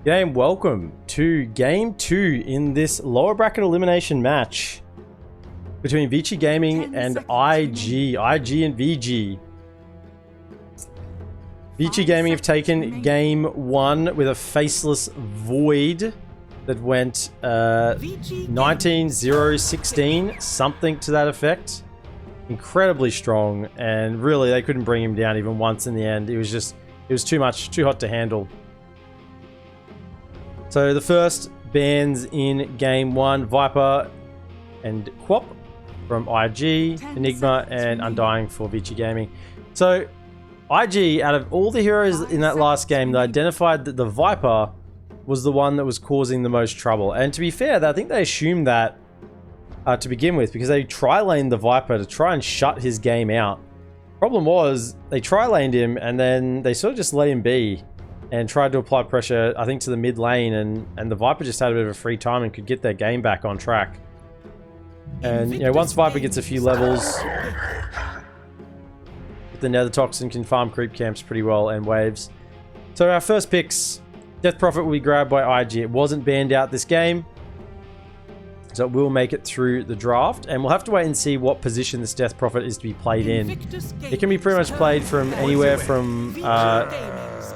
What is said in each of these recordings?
G'day and welcome to game 2 in this lower bracket elimination match between Vici Gaming and IG and VG. Vici Gaming have taken game 1 with a faceless void that went 19-0-16, something to that effect. Incredibly strong, and really they couldn't bring him down even once in the end. It was too much, too hot to handle. So the first bans in game 1, Viper and Quap from IG, Enigma and Undying for Vici Gaming. So IG, out of all the heroes in that last game, they identified that the Viper was the one that was causing the most trouble. And to be fair, I think they assumed that to begin with, because they tri-laned the Viper to try and shut his game out. Problem was, they tri-laned him and then they sort of just let him be and tried to apply pressure, I think, to the mid lane, and the Viper just had a bit of a free time and could get their game back on track. And, you know, once Viper gets a few levels, the Nether Toxin can farm creep camps pretty well and waves. So our first picks, Death Prophet will be grabbed by IG. It wasn't banned out this game, so it will make it through the draft, and we'll have to wait and see what position this Death Prophet is to be played in. It can be pretty much played from anywhere from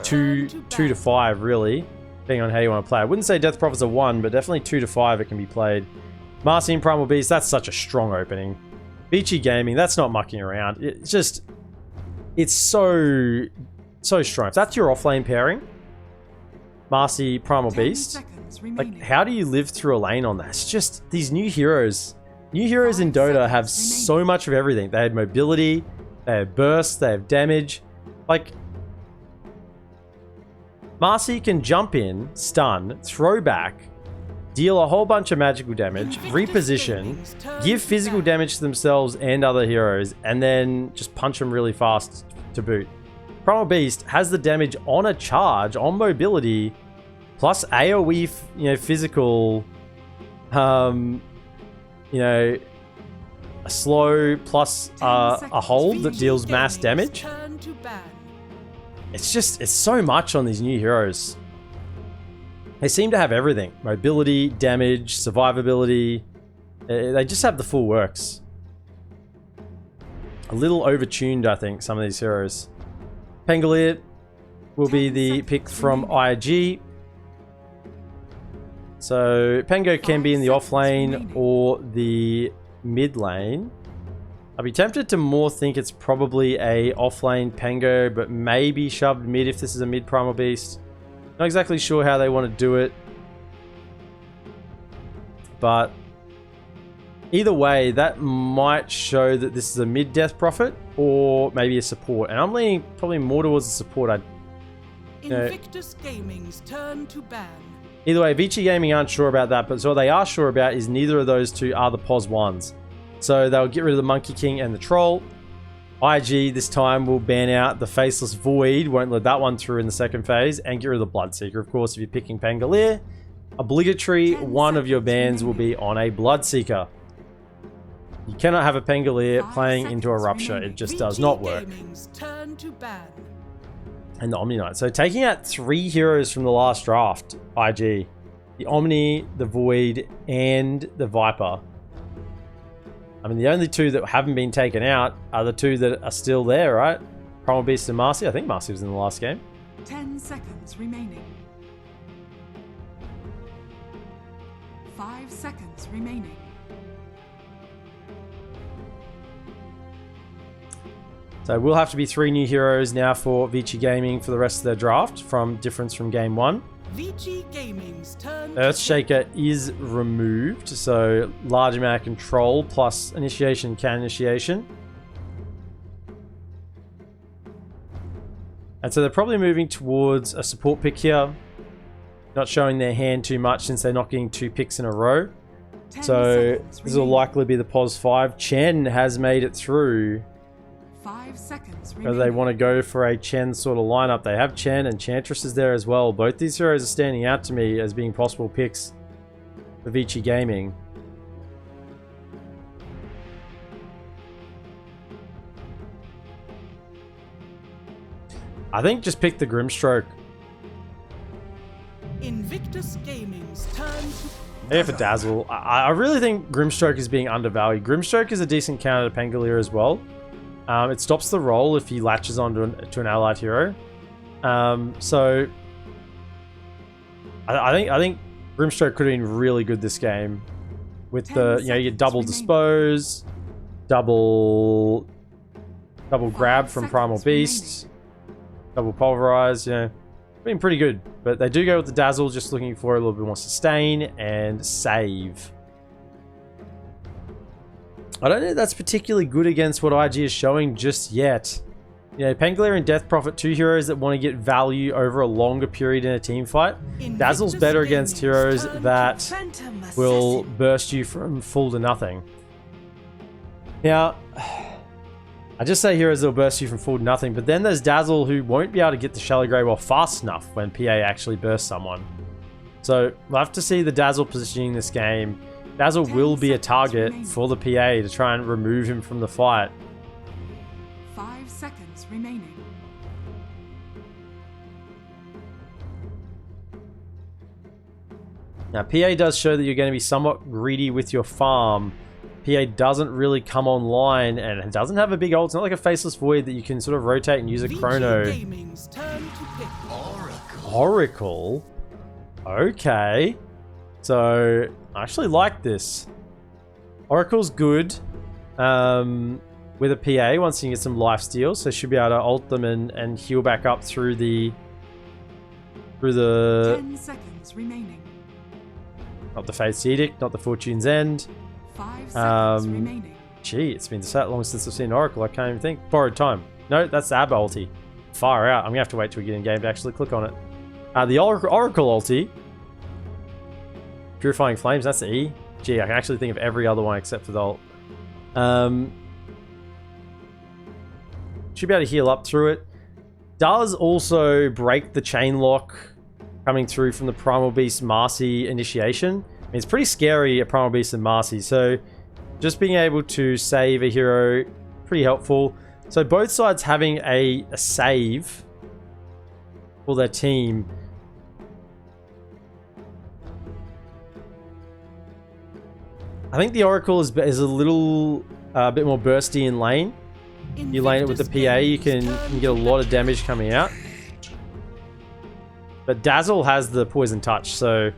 2 to 5, really, depending on how you want to play. I wouldn't say Death Prophet's a 1, but definitely 2 to 5 it can be played. Marcy and Primal Beast, that's such a strong opening. Vici Gaming, that's not mucking around. It's just, it's so strong. If that's your offlane pairing, Marcy, Primal Beast, like, how do you live through a lane on that? It's just these new heroes. New heroes in Dota have so much of everything. They have mobility, they have burst, they have damage. Like, Marcy can jump in, stun, throw back, deal a whole bunch of magical damage, reposition, give physical damage to themselves and other heroes, and then just punch them really fast to boot. Primal Beast has the damage on a charge, on mobility, plus AoE, you know, physical, you know, a slow plus a hold that deals mass damage. It's so much on these new heroes. They seem to have everything. Mobility, damage, survivability. They just have the full works. A little overtuned, I think, some of these heroes. Pangolier will be the pick from IG. So Pango can be in the off lane or the mid lane. I'd be tempted to more think it's probably a offlane Pango, but maybe shoved mid if this is a mid Primal Beast. Not exactly sure how they want to do it. But either way, that might show that this is a mid Death Prophet or maybe a support. And I'm leaning probably more towards the support. Invictus Gaming's turn to ban. Either way, Vici Gaming aren't sure about that, but so what they are sure about is neither of those two are the POS ones. So they'll get rid of the Monkey King and the Troll. IG this time will ban out the Faceless Void, won't let that one through in the second phase, and get rid of the Bloodseeker. Of course, if you're picking Pangolier, obligatory one of your bans will be on a Bloodseeker. You cannot have a Pangolier playing into a Rupture. It just does not work. And the Omni Knight. So taking out 3 heroes from the last draft, IG. The Omni, the Void, and the Viper. I mean, the only 2 that haven't been taken out are the 2 that are still there, right? Primal Beast and Marcy. I think Marcy was in the last game. 10 seconds remaining. 5 seconds remaining. So we'll have to be 3 new heroes now for Vici Gaming for the rest of their draft, from difference from game 1. Vici Gaming's turn. Earthshaker is removed, so large amount of control plus initiation, can initiation. And so they're probably moving towards a support pick here. Not showing their hand too much since they're not getting 2 picks in a row. So this will likely be the POS 5. Chen has made it through. 5 seconds Whether they want to go for a Chen sort of lineup. They have Chen and Chantress is there as well. Both these heroes are standing out to me as being possible picks for Vici Gaming. I think just pick the Grimstroke. Invictus Gaming's turn to... Yeah, for Dazzle. I really think Grimstroke is being undervalued. Grimstroke is a decent counter to Pangolier as well. It stops the roll if he latches onto an allied hero. So I think Grimstroke could have been really good this game. With the, you know, you get double dispose, double grab from Primal Beast, double pulverize, you know. Been pretty good, but they do go with the Dazzle, just looking for a little bit more sustain and save. I don't think that's particularly good against what IG is showing just yet. You know, Pangolier and Death Prophet, two heroes that want to get value over a longer period in a team fight. Dazzle's better against heroes that will burst you from full to nothing. Now, I just say heroes that will burst you from full to nothing, but then there's Dazzle who won't be able to get the Shallow Grey Well fast enough when PA actually bursts someone. So we'll have to see the Dazzle positioning this game. Dazzle will be a target for the PA to try and remove him from the fight. 5 seconds remaining. Now, PA does show that you're going to be somewhat greedy with your farm. PA doesn't really come online and it doesn't have a big ult. It's not like a Faceless Void that you can sort of rotate and use a chrono. Oracle? Okay. So, I actually like this. Oracle's good with a PA once you get some lifesteal, so should be able to ult them and heal back up through the 10 seconds remaining. Not the Fate's Edict, not the Fortune's End. 5 seconds remaining. Gee, it's been so long since I've seen Oracle, I can't even think. Borrowed Time. No, that's the Ab ulti. Far out. I'm gonna have to wait till we get in game to actually click on it. The Oracle ulti. Purifying Flames, that's the E. Gee, I can actually think of every other one except for the ult. Should be able to heal up through it. Does also break the chain lock coming through from the Primal Beast Marcy initiation. I mean, it's pretty scary at Primal Beast and Marcy, so just being able to save a hero, pretty helpful. So both sides having a save for their team. I think the Oracle is a little bit more bursty in lane. You lane it with the PA, you can get a lot of damage coming out. But Dazzle has the Poison Touch, so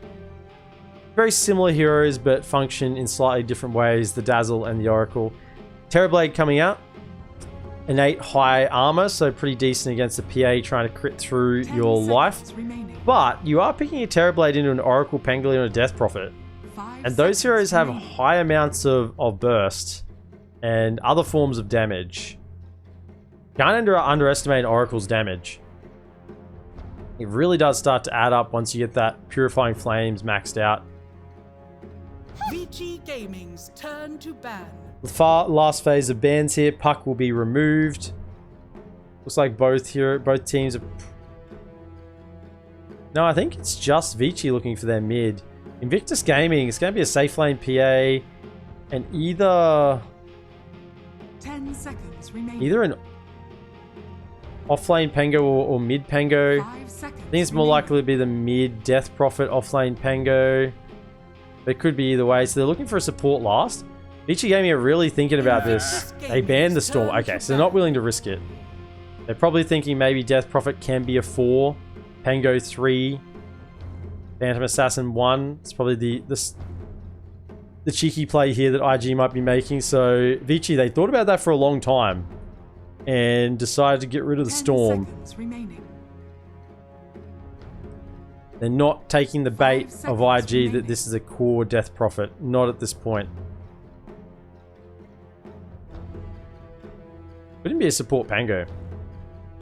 very similar heroes, but function in slightly different ways, the Dazzle and the Oracle. Terrorblade coming out. Innate high armor, so pretty decent against the PA trying to crit through your life. But you are picking a Terrorblade into an Oracle, Pangolier, and a Death Prophet. And those heroes have high amounts of burst and other forms of damage. Can't underestimate Oracle's damage. It really does start to add up once you get that Purifying Flames maxed out. VG Gaming's turn to ban. The last phase of bans here. Puck will be removed. Looks like both teams are... No, I think it's just Vici looking for their mid. Invictus Gaming, it's going to be a safe lane PA and either 10 seconds remaining. Either an offlane Pango or mid Pango. 5 seconds I think it's more likely to be the mid Death Prophet offlane Pango. But it could be either way. So they're looking for a support last. Vici Gaming are really thinking about this. They banned the Storm. Okay, so they're not willing to risk it. They're probably thinking maybe Death Prophet can be a 4, Pango 3, Phantom Assassin 1. It's probably the cheeky play here that IG might be making. So Vici, they thought about that for a long time and decided to get rid of the Storm. They're not taking the bait of IG that this is a core Death Prophet. Not at this point. Wouldn't be a support Pango.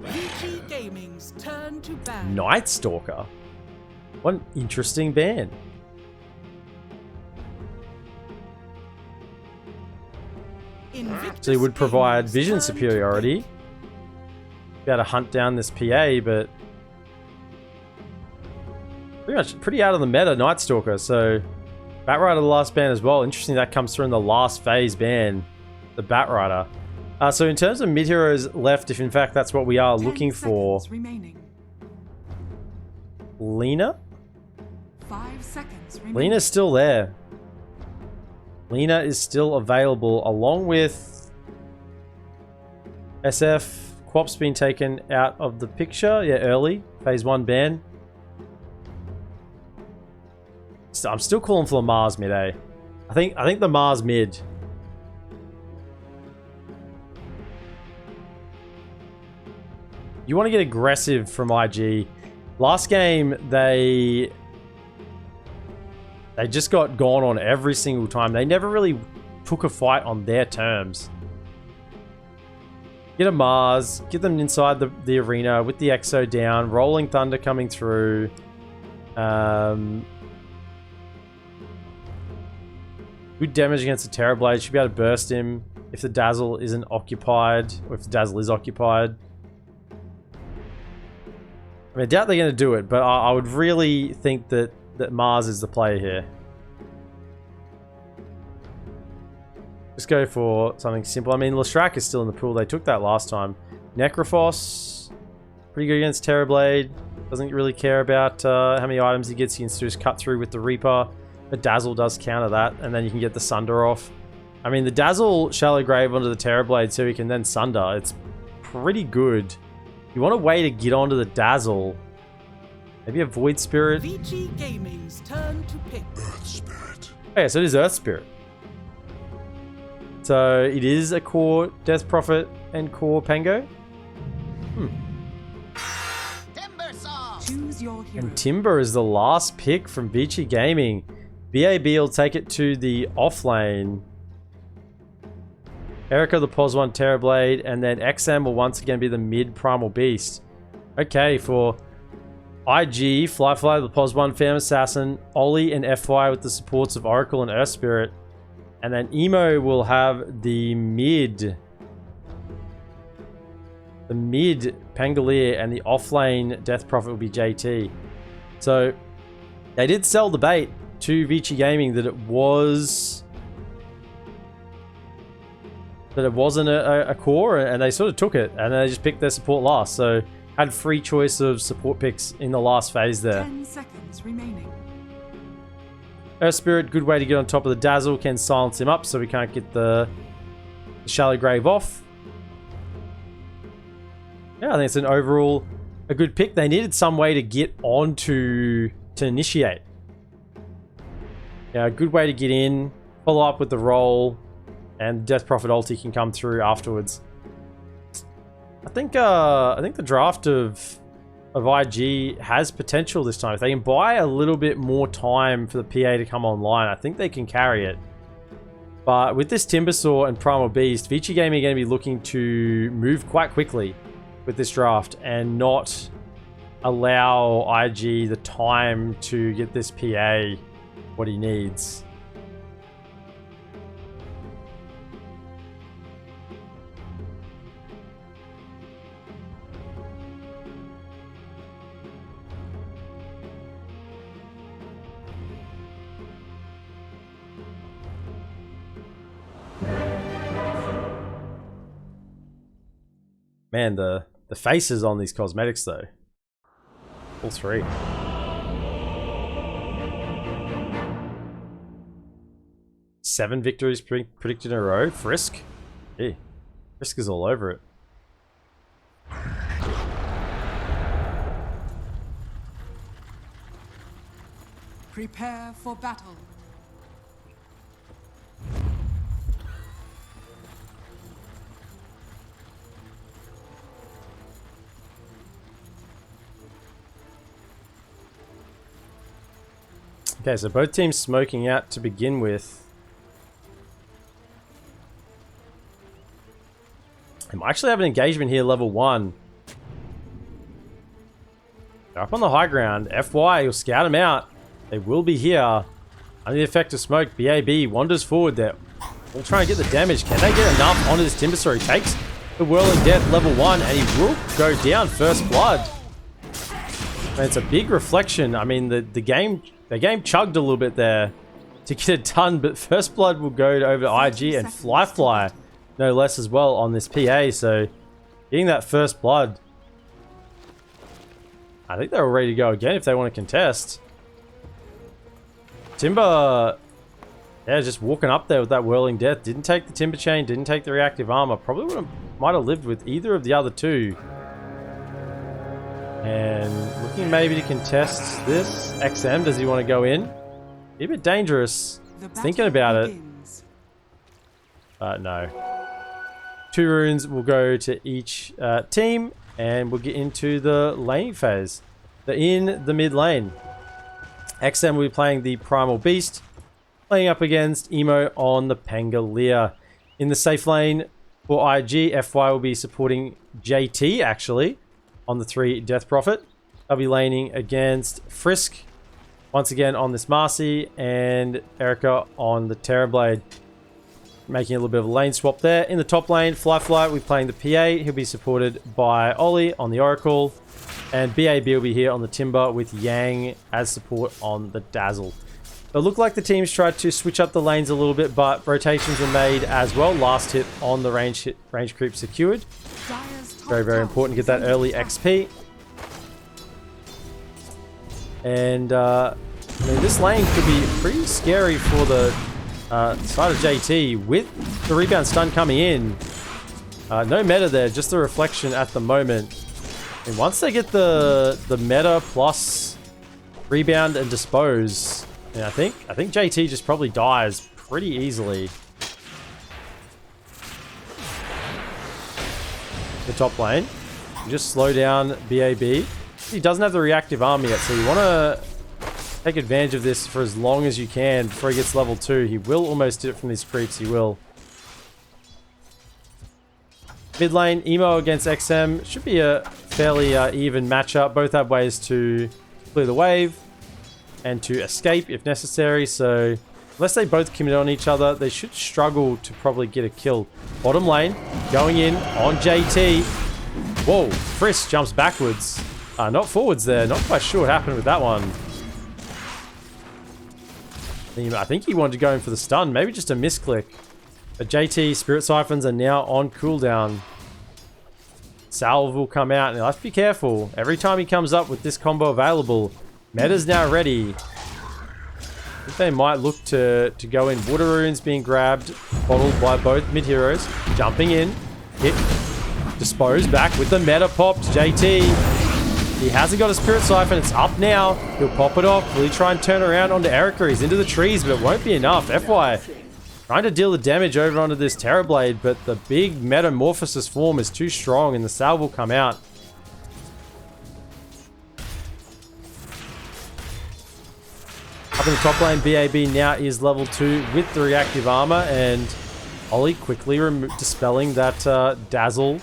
VG Gaming's turn to ban. Night Stalker. What an interesting ban. So he would provide vision superiority. Be able to hunt down this PA, but pretty out of the meta Night Stalker. So Batrider the last ban as well. Interesting that comes through in the last phase ban, the Batrider. So in terms of mid heroes left, if in fact that's what we are looking for, Lena 5 seconds remaining. Lena's still there. Lena is still available along with SF. Quap's been taken out of the picture. Yeah, early. Phase 1 ban. So I'm still calling for the Mars mid, eh? I think the Mars mid. You want to get aggressive from IG. Last game, they just got gone on every single time. They never really took a fight on their terms. Get a Mars, get them inside the arena with the Exo down, Rolling Thunder coming through. Good damage against the Terrorblade. Should be able to burst him if the Dazzle isn't occupied, or if the Dazzle is occupied. I doubt they're going to do it, but I would really think that Mars is the player here. Just go for something simple. I mean, Lestrak is still in the pool. They took that last time. Necrophos, pretty good against Terrorblade. Doesn't really care about how many items he gets. He can just cut through with the Reaper. The Dazzle does counter that, and then you can get the Sunder off. I mean, the Dazzle Shallow Grave onto the Terrorblade so he can then Sunder. It's pretty good. You want a way to get onto the Dazzle. Maybe a Void Spirit. VG Gaming's turn to pick. Earth Spirit. Oh, yeah, so it is Earth Spirit. So it is a core Death Prophet and core Pango. Choose your hero. And Timber is the last pick from Vici Gaming. BAB will take it to the off lane. Erica the Pos 1 Terrorblade, and then XM will once again be the mid Primal Beast. Okay, for IG, Fly the Pos 1 Phantom Assassin, Ollie and FY with the supports of Oracle and Earth Spirit. And then Emo will have the mid Pangolier, and the offlane Death Prophet will be JT. So they did sell the bait to Vici Gaming that it wasn't a core, and they sort of took it, and they just picked their support last. So had free choice of support picks in the last phase there. 10 seconds remaining. Earth Spirit, good way to get on top of the Dazzle, can silence him up so we can't get the Shallow Grave off. Yeah, I think it's an overall a good pick. They needed some way to get on to initiate. Yeah, a good way to get in, follow up with the roll, and Death Prophet ulti can come through afterwards. I think the draft of IG has potential this time. If they can buy a little bit more time for the PA to come online, I think they can carry it. But with this Timbersaw and Primal Beast, Vici Gaming are going to be looking to move quite quickly with this draft and not allow IG the time to get this PA what he needs. Man, the faces on these cosmetics though. All three. Seven victories predicted in a row. Frisk. Yeah. Frisk is all over it. Prepare for battle. Okay, so both teams smoking out to begin with. I might actually have an engagement here, level 1. They're up on the high ground. FY, you'll scout them out. They will be here. Under the effect of smoke, BAB wanders forward there. We'll try and get the damage. Can they get enough onto this Timbersaw? He takes the Whirling Death level 1, and he will go down first blood. And it's a big reflection. I mean, the game chugged a little bit there to get it done, but first blood will go over to IG and Fly, no less as well on this PA. So getting that first blood, I think they're all ready to go again if they want to contest. Timber, yeah, just walking up there with that whirling death. Didn't take the timber chain, didn't take the reactive armor. Probably might have lived with either of the other two. And looking maybe to contest this. XM, does he want to go in? Be a bit dangerous. Thinking about it. No. 2 runes will go to each team, and we'll get into the laning phase. In the mid lane, XM will be playing the Primal Beast, playing up against Emo on the Pangolier. In the safe lane for IG, FY will be supporting JT, actually, on the 3 Death Prophet. They'll be laning against Frisk, once again on this Marcy, and Erica on the Terrorblade. Making a little bit of a lane swap there. In the top lane, Fly we'll be playing the PA. He'll be supported by Ollie on the Oracle. And BAB will be here on the Timber with Yang as support on the Dazzle. It looked like the teams tried to switch up the lanes a little bit, but rotations were made as well. Last hit on the range creep secured. Very, very important to get that early XP. And I mean, this lane could be pretty scary for the side of JT with the rebound stun coming in. No meta there, just the reflection at the moment. And once they get the meta plus rebound and dispose, and I think JT just probably dies pretty easily. The top lane, you just slow down BAB. He doesn't have the reactive armor yet, so you want to take advantage of this for as long as you can before he gets level 2. He will almost do it from these creeps, he will. Mid lane, Emo against XM. Should be a fairly even matchup. Both have ways to clear the wave and to escape if necessary, so unless they both commit on each other, they should struggle to probably get a kill. Bottom lane, going in on JT. Whoa, Frisk jumps backwards. Not forwards there. Not quite sure what happened with that one. I think he wanted to go in for the stun. Maybe just a misclick. But JT Spirit Siphons are now on cooldown. Salve will come out. Now let's be careful. Every time he comes up with this combo available, meta's now ready. I think they might look to go in. Water runes being grabbed, bottled by both mid heroes. Jumping in. Hit. Dispose back with the meta popped. JT. He hasn't got a Spirit Siphon. It's up now. He'll pop it off. Will he try and turn around onto Erica? He's into the trees, but it won't be enough. FY. Trying to deal the damage over onto this Terrorblade, but the big Metamorphosis form is too strong, and the salve will come out. Up in the top lane, BAB now is level 2 with the reactive armor, and Ollie quickly dispelling that Dazzle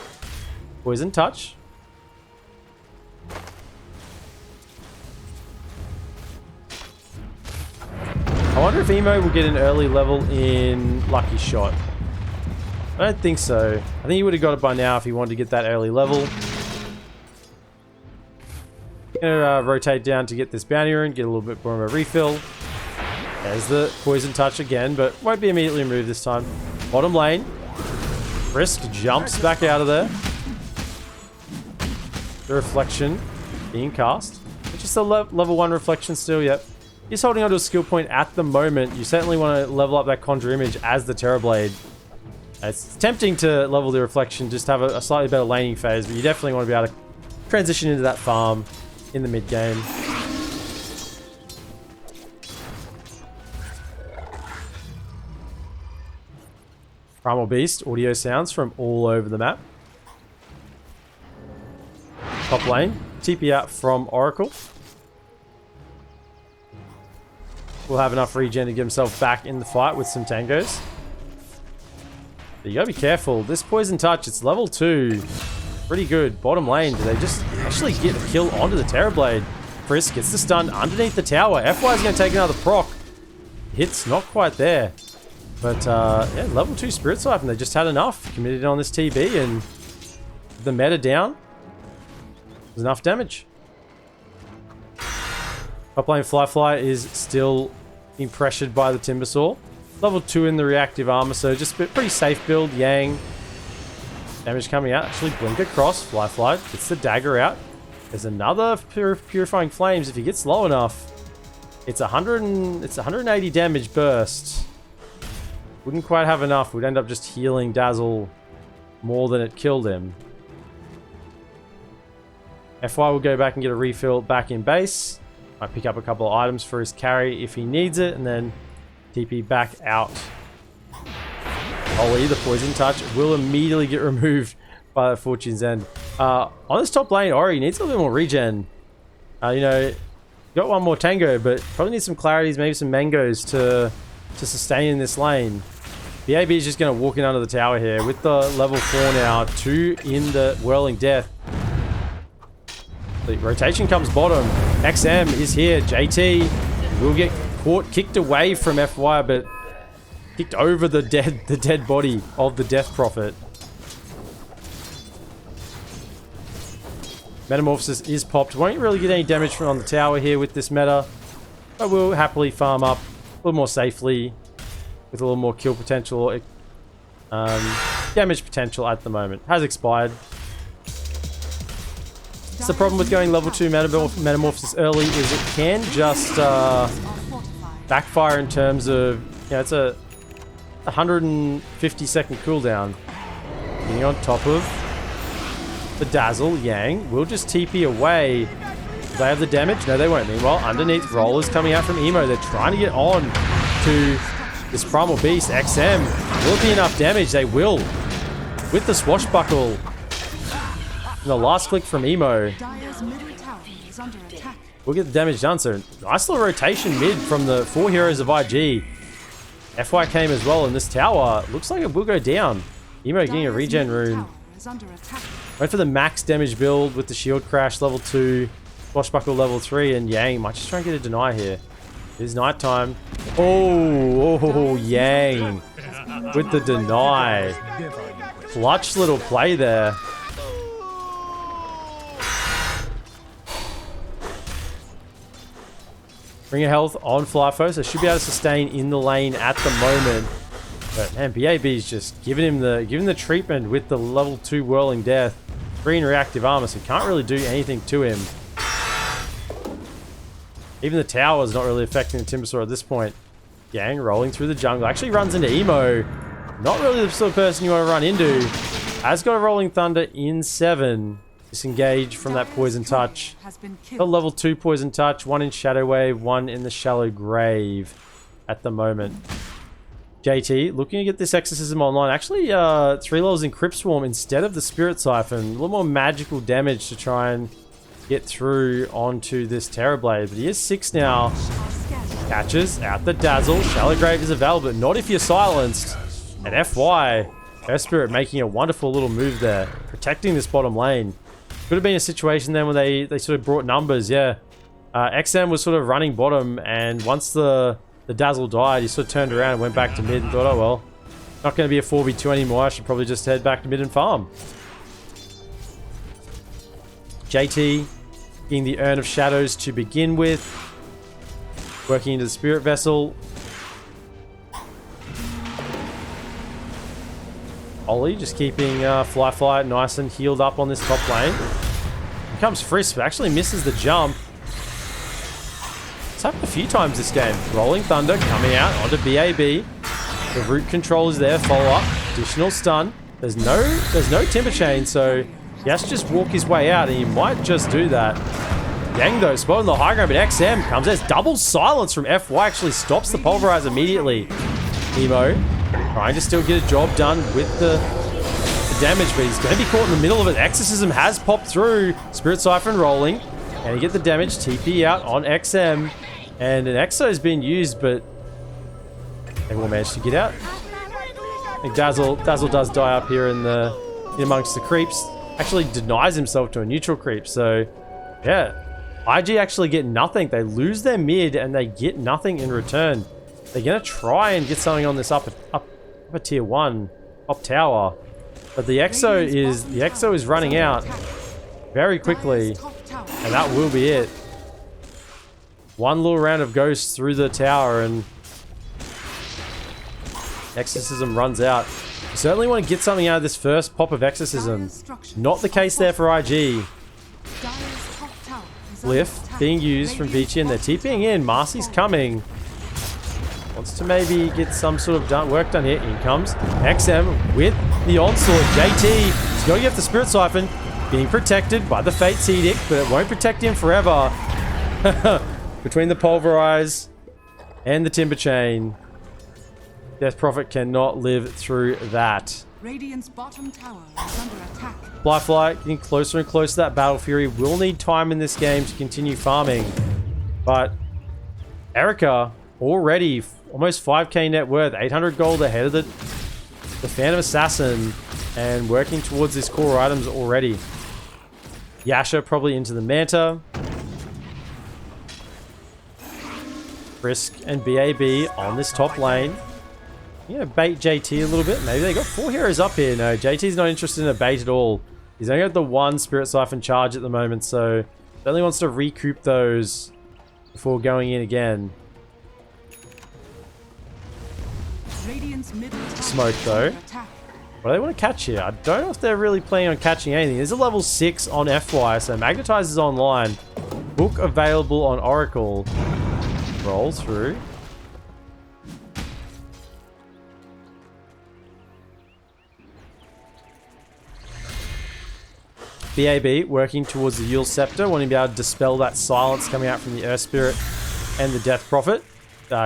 Poison Touch. I wonder if Emo will get an early level in Lucky Shot. I don't think so. I think he would have got it by now if he wanted to get that early level. Gonna rotate down to get this bounty rune, get a little bit more of a refill. There's the Poison Touch again, but won't be immediately removed this time. Bottom lane. Frisk jumps back out of there. The reflection being cast. It's just a level 1 reflection still, yep. He's holding onto a skill point at the moment. You certainly want to level up that Conjure Image as the Terrorblade. It's tempting to level the reflection, just have a slightly better laning phase, but you definitely want to be able to transition into that farm in the mid game. Primal Beast, audio sounds from all over the map. Top lane, TP out from Oracle. Will have enough regen to get himself back in the fight with some tangos. But you gotta be careful. This Poison Touch, it's level 2. Pretty good. Bottom lane, do they just actually get a kill onto the Terrorblade? Frisk gets the stun underneath the tower. FY is going to take another proc. Hits not quite there. But yeah, level 2 Spirit Siphon. They just had enough. Committed on this TB, and the meta down. There's enough damage. Top lane Fly is still being pressured by the Timbersaw. Level 2 in the reactive armor, so just a pretty safe build. Yang. Damage coming out. Actually blink across. Fly gets the dagger out. There's another Purifying Flames if he gets low enough. It's 180 damage burst. Wouldn't quite have enough. We'd end up just healing Dazzle more than it killed him. FY will go back and get a refill back in base. Might pick up a couple of items for his carry if he needs it, and then TP back out. Ollie, the poison touch, will immediately get removed by the Fortune's End. On this top lane, Ori needs a little bit more regen. You know, got one more Tango, but probably need some clarities, maybe some mangoes to sustain in this lane. BAB is just going to walk in under the tower here with the level 4 now, 2 in the Whirling Death. The rotation comes bottom. XM is here. JT will get caught, kicked away from FY, but kicked over the dead body of the Death Prophet. Metamorphosis is popped. Won't really get any damage from on the tower here with this meta, but we'll happily farm up a little more safely with a little more kill potential, damage potential at the moment. Has expired. It's the problem with going level 2 Metamorphosis early is it can just backfire in terms of, you know, it's a 150-second cooldown. Getting on top of the Dazzle, Yang will just TP away. Do they have the damage? No, they won't. Meanwhile, underneath, Rollers coming out from Emo. They're trying to get on to this Primal Beast. XM, will it be enough damage? They will. With the Swashbuckle. And the last click from Emo. We'll get the damage done. So, nice little rotation mid from the 4 heroes of IG. FY came as well, and this tower looks like it will go down. Emo getting a regen rune. Went for the max damage build with the shield crash level 2, Swashbuckle level 3, and Yang might just try and get a deny here. It is nighttime. Oh, Yang with the deny. Clutch little play there. Ring of Health on Flyfo, so should be able to sustain in the lane at the moment. But man, BAB is just giving him the treatment with the level 2 Whirling Death. Green reactive armor, so can't really do anything to him. Even the tower is not really affecting the Timbersaw at this point. Yang rolling through the jungle. Actually runs into Emo. Not really the sort of person you want to run into. Has got a Rolling Thunder in 7. Disengage from that Poison Touch. The level 2 Poison Touch. 1 in Shadow Wave, 1 in the Shallow Grave at the moment. JT looking to get this Exorcism online. Actually, 3 levels in Crypt Swarm instead of the Spirit Siphon. A little more magical damage to try and get through onto this Terrorblade. But he is 6 now. Catches out the Dazzle. Shallow Grave is available, but not if you're silenced. And FY, Earth Spirit making a wonderful little move there. Protecting this bottom lane. Could have been a situation then where they sort of brought numbers, yeah. XM was sort of running bottom, and once the Dazzle died, he sort of turned around and went back to mid and thought, oh well, not going to be a 4v2 anymore, I should probably just head back to mid and farm. JT getting the Urn of Shadows to begin with. Working into the Spirit Vessel. Ollie just keeping Fly nice and healed up on this top lane. Here comes Frisk, but actually misses the jump. It's happened a few times this game. Rolling Thunder coming out onto BAB. The root control is there. Follow up. Additional stun. There's no Timber Chain, so he has to just walk his way out, and he might just do that. Yang though, spotting the high ground, but XM comes. There's double silence from FY. Actually stops the Pulverize immediately. Emo trying to still get a job done with the damage, but he's going to be caught in the middle of it. Exorcism has popped through. Spirit Siphon rolling. And you get the damage. TP out on XM. And an Exo has been used, but they will manage to get out. I think Dazzle does die up here in amongst the creeps. Actually denies himself to a neutral creep. So, yeah. IG actually get nothing. They lose their mid and they get nothing in return. They're going to try and get something on this upper tier 1 top tower. But the Exo is running out very quickly, and that will be it. One little round of ghosts through the tower and Exorcism runs out. You certainly want to get something out of this first pop of Exorcism. Not the case there for IG. Lift. being used from Vici, and they're TPing in. Marcy's coming. Wants to maybe get some sort of work done here. In comes XM with the onslaught. JT, he's got to get the Spirit Siphon. Being protected by the Fate's Edict, but it won't protect him forever. Between the Pulverize and the Timber Chain, Death Prophet cannot live through that. Radiant's bottom tower is under attack. Fly getting closer and closer to that Battle Fury. Will need time in this game to continue farming. But Erica already almost 5k net worth, 800 gold ahead of the Phantom Assassin, and working towards his core items already. Yasha probably into the Manta. Frisk and BAB on this top lane. You know, bait JT a little bit. Maybe they got 4 heroes up here. No, JT's not interested in a bait at all. He's only got the 1 Spirit Siphon charge at the moment, so only wants to recoup those before going in again. Smoke though. What do they want to catch here? I don't know if they're really planning on catching anything. There's a level 6 on FY, so Magnetize is online. Book available on Oracle. Roll through. BAB working towards the Yule Scepter, wanting to be able to dispel that silence coming out from the Earth Spirit and the Death Prophet.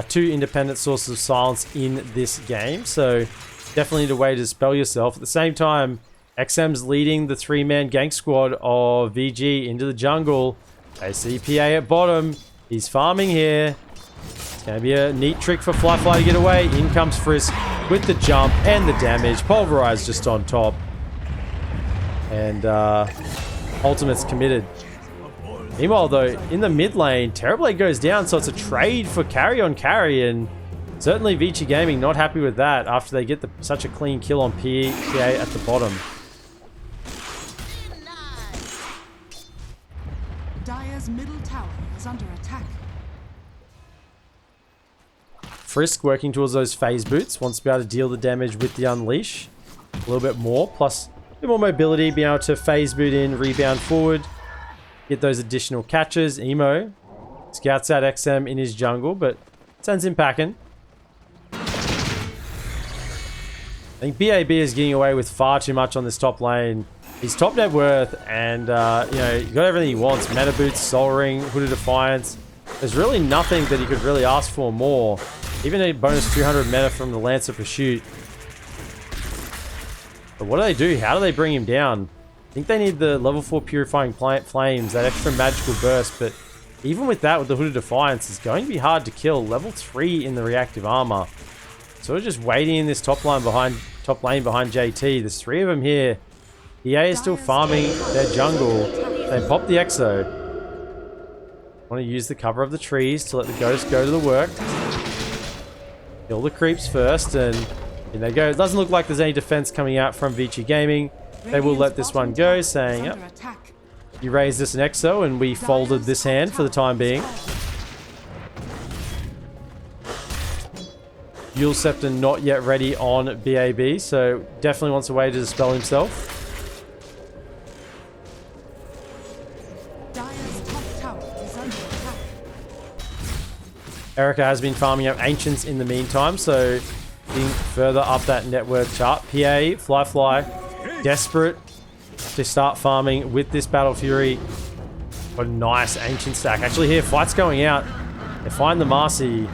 2 independent sources of silence in this game, so definitely need a way to dispel yourself. At the same time, XM's leading the 3-man gank squad of VG into the jungle. They see PA at bottom. He's farming here. It's going to be a neat trick for Fly to get away. In comes Frisk with the jump and the damage. Pulverize just on top. And ultimate's committed. Meanwhile, though, in the mid lane, Terrorblade goes down, so it's a trade for carry on carry, and certainly Vici Gaming not happy with that after they get such a clean kill on PA at the bottom. Dire's middle tower is under attack. Frisk working towards those phase boots, wants to be able to deal the damage with the Unleash. A little bit more, plus a bit more mobility, being able to phase boot in, rebound forward. Get those additional catches. Emo scouts out XM in his jungle, but sends him packing. I think BAB is getting away with far too much on this top lane. He's top net worth, and you know, he got everything he wants. Meta Boots, Soul Ring, Hooded Defiance. There's really nothing that he could really ask for more. Even a bonus 200 meta from the Lancer Pursuit. But what do they do? How do they bring him down? I think they need the level 4 Purifying Flames, that extra magical burst, but even with that, with the Hooded Defiance, it's going to be hard to kill. Level 3 in the reactive armor. So we're just waiting in this top lane behind JT. There's 3 of them here. EA is still farming their jungle. They pop the Exo. Want to use the cover of the trees to let the ghost go to the work. Kill the creeps first, and in they go. It doesn't look like there's any defense coming out from Vici Gaming. They will let this one go, saying, yep, you raised us an Exo and we folded this hand for the time being. Yule Scepter not yet ready on BAB, so definitely wants a way to dispel himself. Erica has been farming up Ancients in the meantime, so getting further up that net worth chart. PA, Fly. Desperate to start farming with this Battle Fury. What a nice Ancient stack. Actually here, fight's going out. They find the Marcy.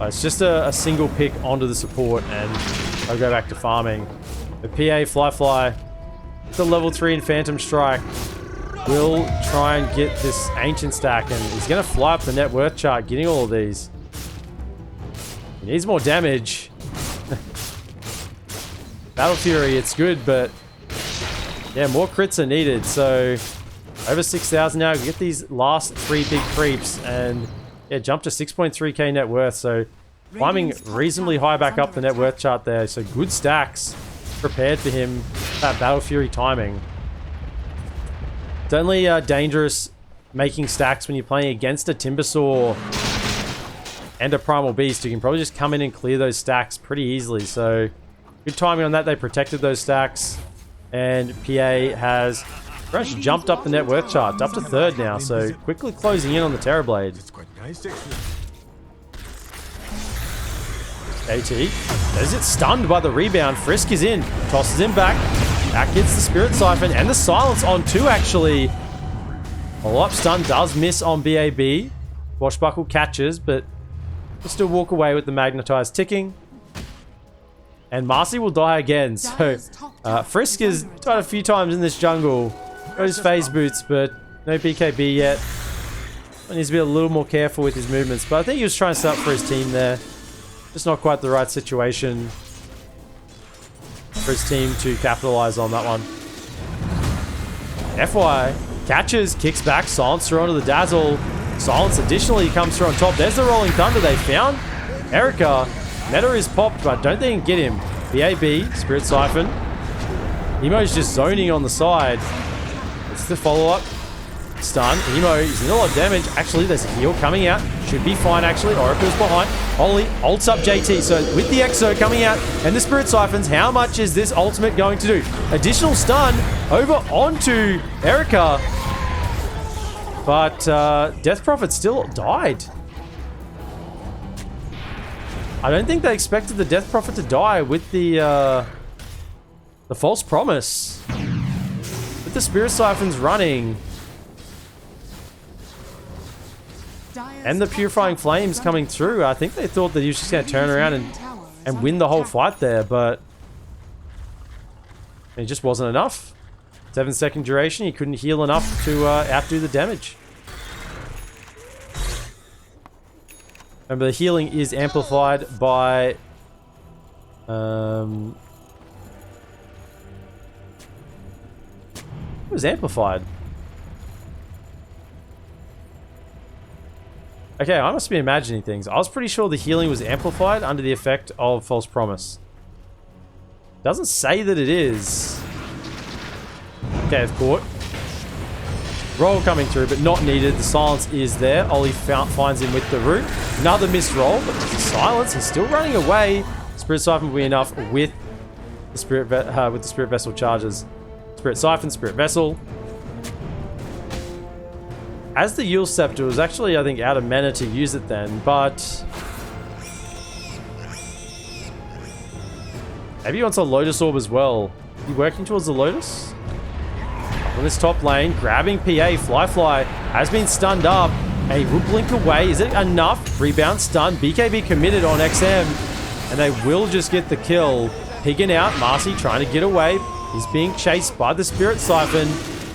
It's just a single pick onto the support, and I'll go back to farming. The PA, Fly, the level 3 in Phantom Strike will try and get this Ancient stack, and he's going to fly up the net worth chart, getting all of these. He needs more damage. Battle Fury, it's good, but yeah, more crits are needed. So over 6,000 now. Get these last 3 big creeps, and yeah, jump to 6.3k net worth. So climbing reasonably high back up the net worth chart there. So good stacks prepared for him. That Battle Fury timing. It's only dangerous making stacks when you're playing against a Timbersaw and a Primal Beast. You can probably just come in and clear those stacks pretty easily. So good timing on that. They protected those stacks, and PA has Actually jumped up the net worth chart, up to 3rd now, so quickly closing in on the Terrorblade. It's quite nice, AT, as it's stunned by the rebound. Frisk is in, tosses him back. Back hits the Spirit Siphon and the Silence on 2 actually. Follow-up stun does miss on BAB. Washbuckle catches, but will still walk away with the Magnetized ticking. And Marcy will die again, so Frisk has died a few times in this jungle. Got his phase boots, but no BKB yet. He needs to be a little more careful with his movements, but I think he was trying to set up for his team there. Just not quite the right situation for his team to capitalize on that one. FY catches, kicks back, Silence through onto the Dazzle. Silence additionally comes through on top. There's the Rolling Thunder they found. Erica, Meta is popped, but I don't think he can get him. BAB, Spirit Siphon. Emo's just zoning on the side. It's the follow-up. Stun. Emo is in a lot of damage. Actually, there's a heal coming out. Should be fine, actually. Oracle's behind. Ollie ults up JT. So with the Exo coming out and the Spirit Siphons, how much is this ultimate going to do? Additional stun over onto Erica. But Death Prophet still died. I don't think they expected the Death Prophet to die with the False Promise. With the Spirit Siphons running. And the Purifying Flames coming through. I think they thought that he was just going to turn around and win the whole fight there, but it just wasn't enough. 7-second duration, he couldn't heal enough to outdo the damage. Remember, the healing is amplified by... It was amplified. Okay, I must be imagining things. I was pretty sure the healing was amplified under the effect of False Promise. Doesn't say that it is. Okay, it's caught. Roll coming through, but not needed. The Silence is there. Ollie finds him with the root. Another missed roll, but the Silence. He's still running away. Spirit Siphon will be enough with the Spirit Vessel charges. Spirit Siphon, Spirit Vessel. As the Yule Scepter was actually, I think, out of mana to use it then, but maybe he wants a Lotus Orb as well. Are you working towards the Lotus? On this top lane, grabbing PA, Fly has been stunned up. A will blink away. Is it enough? Rebound, stun. BKB committed on XM, and they will just get the kill. Pigging out, Marcy trying to get away. He's being chased by the Spirit Siphon.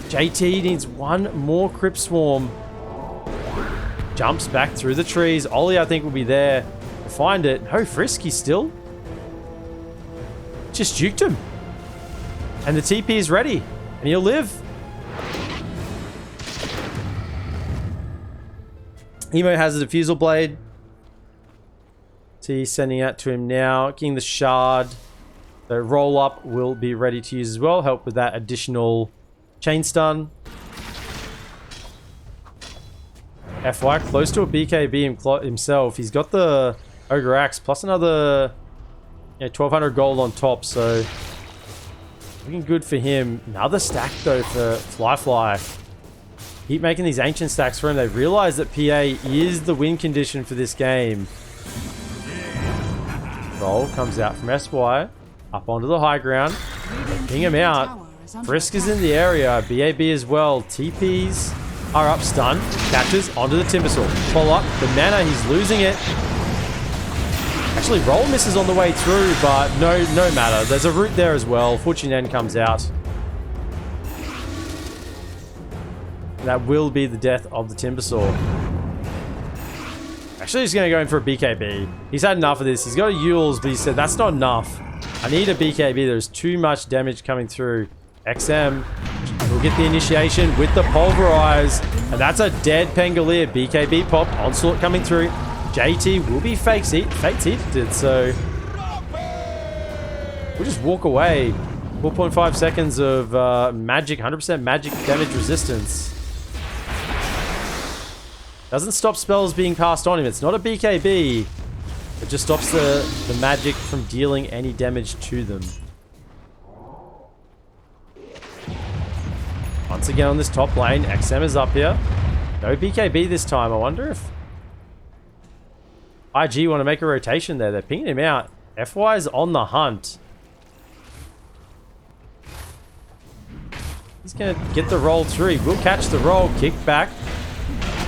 JT needs one more Crypt Swarm. Jumps back through the trees. Ollie, I think, will be there to find it. No, Frisky still. Just juked him. And the TP is ready. And he'll live. Emo has a Diffusal Blade. T sending out to him now. Getting the Shard. The roll up will be ready to use as well. Help with that additional chain stun. FY close to a BKB himself. He's got the Ogre Axe plus another 1200 gold on top, so looking good for him. Another stack though for Fly. Keep making these ancient stacks for him. They realize that PA is the win condition for this game. Roll comes out from SY up onto the high ground. Ping him out. Frisk is in the area. BAB as well. TPs are up. Stun. Catches onto the Timbersaw. Follow up. The mana. He's losing it. Actually, roll misses on the way through, but no matter. There's a root there as well. Fortune End comes out. That will be the death of the Timbersaw. Actually, he's going to go in for a BKB. He's had enough of this. He's got a Yules, but he said, that's not enough. I need a BKB. There's too much damage coming through. XM will get the initiation with the Pulverize. And that's a dead Pangolier. BKB pop. Onslaught coming through. JT will be fake seated, so we'll just walk away. 4.5 seconds of magic, 100% magic damage resistance. Doesn't stop spells being passed on him. It's not a BKB. It just stops the magic from dealing any damage to them. once again on this top lane. XM is up here. No BKB this time. I wonder if IG want to make a rotation there. They're pinging him out. FY is on the hunt. He's going to get the roll through. He will catch the roll. Kick back.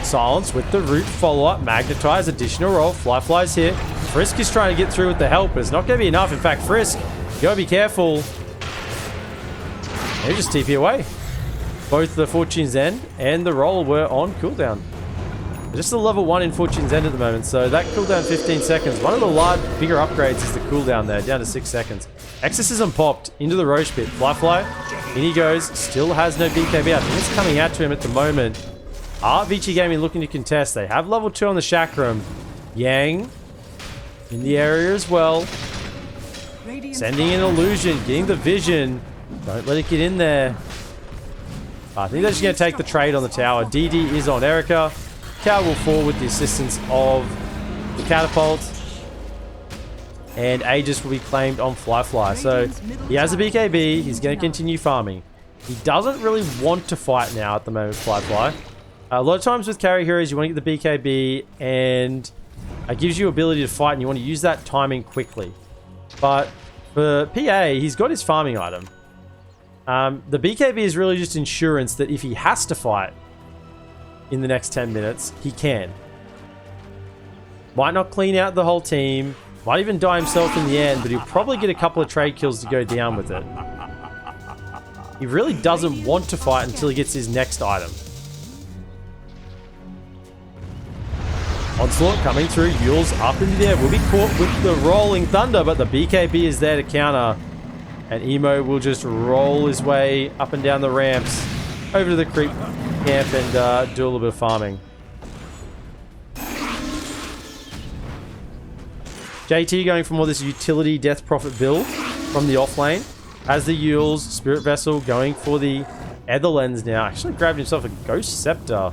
Silence with the root follow-up. Magnetize. Additional roll. Fly's here. Frisk is trying to get through with the help, but it's not going to be enough. In fact, Frisk, you got to be careful. They just TP away. Both the Fortune's End and the roll were on cooldown. Just a level 1 in Fortune's End at the moment, so that cooldown 15 seconds. One of the bigger upgrades is the cooldown there, down to 6 seconds. Exorcism popped into the Roche pit. Fly, in he goes. Still has no BKB. I think it's coming out to him at the moment. Are Vici Gaming looking to contest? They have level 2 on the Chakram. Yang in the area as well. Sending in Illusion, getting the vision. Don't let it get in there. I think they're just going to take the trade on the tower. DD is on Erica. Cow will fall with the assistance of the catapult. And Aegis will be claimed on Fly. So he has a BKB. He's going to continue farming. He doesn't really want to fight now at the moment, Fly. A lot of times with carry heroes, you want to get the BKB and it gives you ability to fight and you want to use that timing quickly. But for PA, he's got his farming item. The BKB is really just insurance that if he has to fight in the next 10 minutes, he can. Might not clean out the whole team, might even die himself in the end, but he'll probably get a couple of trade kills to go down with it. He really doesn't want to fight until he gets his next item. Onslaught coming through, Yule's up into the air, will be caught with the Rolling Thunder, but the BKB is there to counter. And Emo will just roll his way up and down the ramps over to the creep camp and do a little bit of farming. JT going for more this utility Death Prophet build from the off lane. As the Yules, Spirit Vessel going for the Ether Lens now. Actually grabbed himself a Ghost Scepter.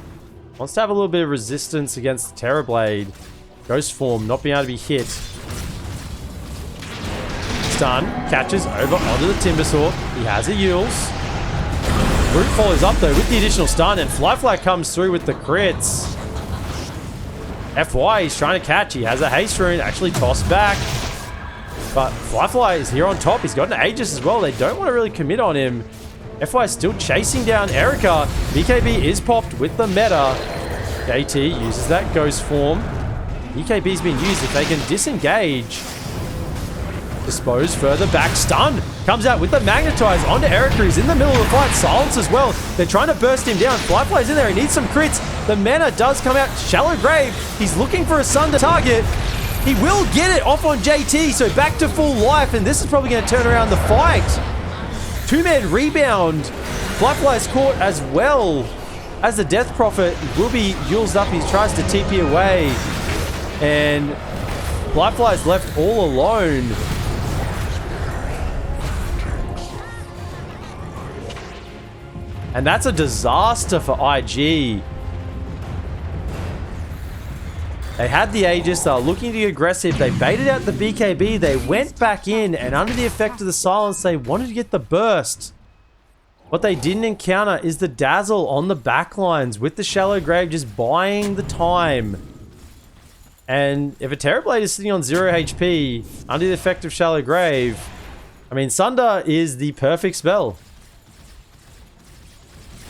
Wants to have a little bit of resistance against the Terrorblade. Ghost form, not being able to be hit. Stun, catches over onto the Timbersaw. He has a Yules. Root follows up though with the additional stun, and Fly comes through with the crits. FY, he's trying to catch. He has a haste rune, actually tossed back. But Fly is here on top. He's got an Aegis as well. They don't want to really commit on him. FY is still chasing down Erica. BKB is popped with the meta. JT uses that ghost form. BKB's been used if they can disengage. Dispose further back. Stun comes out with the Magnetize onto Erica. He's in the middle of the fight. Silence as well. They're trying to burst him down. Fly's in there. He needs some crits. The mana does come out. Shallow Grave. He's looking for a sun to target. He will get it off on JT. So back to full life. And this is probably going to turn around the fight. Two-man rebound. Fly's caught as well as the Death Prophet. Will be Yules up. He tries to TP away. And Fly's left all alone. And that's a disaster for IG. They had the Aegis, they were looking to be aggressive, they baited out the BKB, they went back in, and under the effect of the silence, they wanted to get the burst. What they didn't encounter is the dazzle on the backlines with the Shallow Grave just buying the time. And if a Terrorblade is sitting on 0 HP, under the effect of Shallow Grave, I mean, Sunder is the perfect spell.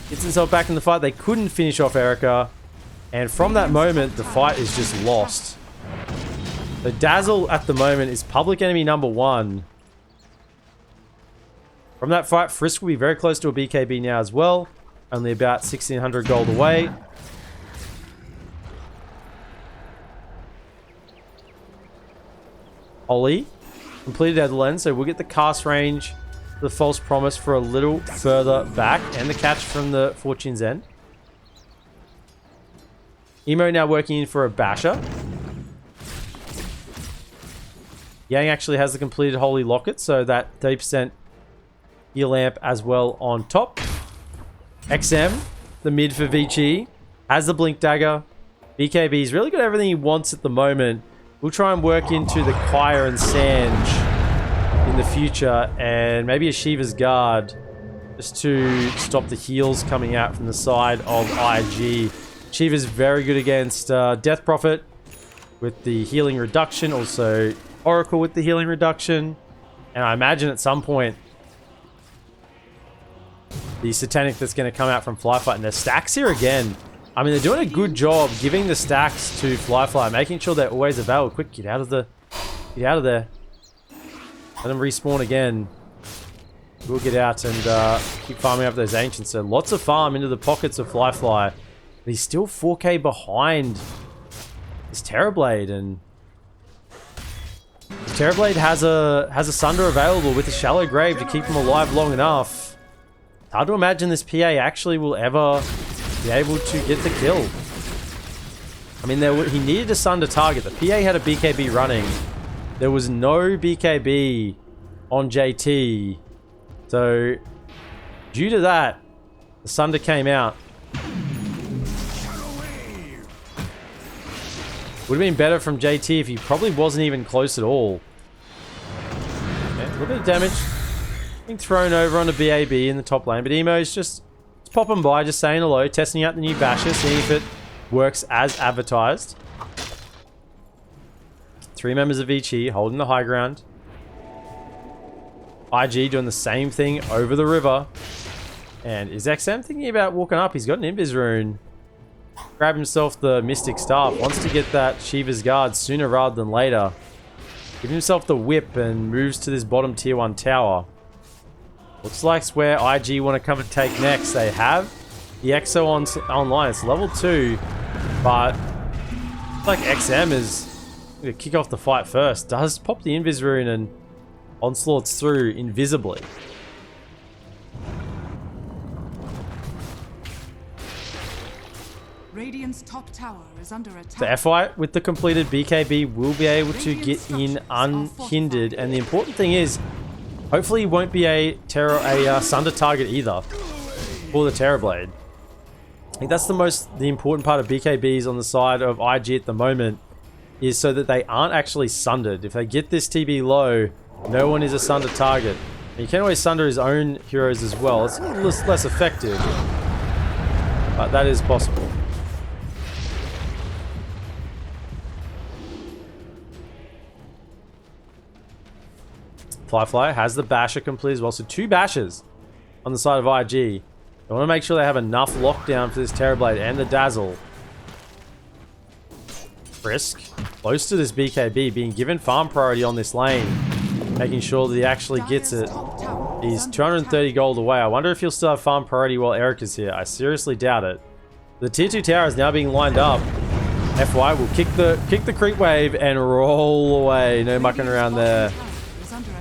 Gets himself back in the fight. They couldn't finish off Erica. And from that moment, the fight is just lost. The Dazzle at the moment is public enemy number 1. From that fight, Frisk will be very close to a BKB now as well. Only about 1600 gold away. Ollie completed Etherland, so we'll get the cast range, the False Promise for a little further back, and the catch from the Fortune's End. Emo now working in for a Basher. Yang actually has the completed Holy Locket, so that 30% heal amp as well on top. XM, the mid for Vici, has the Blink Dagger. BKB's really got everything he wants at the moment. We'll try and work into the Kyre and Sange in the future, and maybe a Shiva's Guard. just to stop the heals coming out from the side of IG. Shiva's very good against Death Prophet with the healing reduction. Also, Oracle with the healing reduction. And I imagine at some point, the Satanic that's going to come out from Flyfly. And the stacks here again. I mean, they're doing a good job giving the stacks to Flyfly, making sure they're always available. Quick, get out of there. Let them respawn again. We'll get out and keep farming up those Ancients. So lots of farm into the pockets of Flyfly. But he's still 4k behind his Terrorblade, and the Terrorblade has a Sunder available with a Shallow Grave to keep him alive long enough. Hard to imagine this PA actually will ever be able to get the kill. I mean, he needed a Sunder target. The PA had a BKB running. There was no BKB on JT. So, due to that, the Sunder came out. Would have been better from JT if he probably wasn't even close at all. Okay, a little bit of damage. Being thrown over on a BAB in the top lane, but Emo's just popping by, just saying hello, testing out the new Basher, seeing if it works as advertised. 3 members of each here, holding the high ground. IG doing the same thing over the river. And is XM thinking about walking up? He's got an Invis rune. Grab himself the Mystic Staff. Wants to get that Shiva's Guard sooner rather than later. Give himself the whip and moves to this bottom tier 1 tower. Looks like it's where IG want to come and take next. They have the EXO online. It's level 2, but looks like XM is going to kick off the fight first. Does pop the Invis rune and onslaughts through invisibly. Radiant's top tower is under attack. The FI with the completed BKB will be able to get in unhindered, and the important thing is, hopefully, he won't be a Sunder target either for the Terrorblade. I think that's the important part of BKBs on the side of IG at the moment, is so that they aren't actually sundered. If they get this TB low, no one is a Sunder target. And you can always Sunder his own heroes as well. It's a little less effective, but that is possible. Flyfly has the Basher complete as well. So 2 Bashers on the side of IG. They want to make sure they have enough lockdown for this Terrorblade and the Dazzle. Frisk, close to this BKB, being given farm priority on this lane. Making sure that he actually gets it. He's 230 gold away. I wonder if he'll still have farm priority while Eric is here. I seriously doubt it. The tier 2 tower is now being lined up. FY will kick the creep wave and roll away. No mucking around there.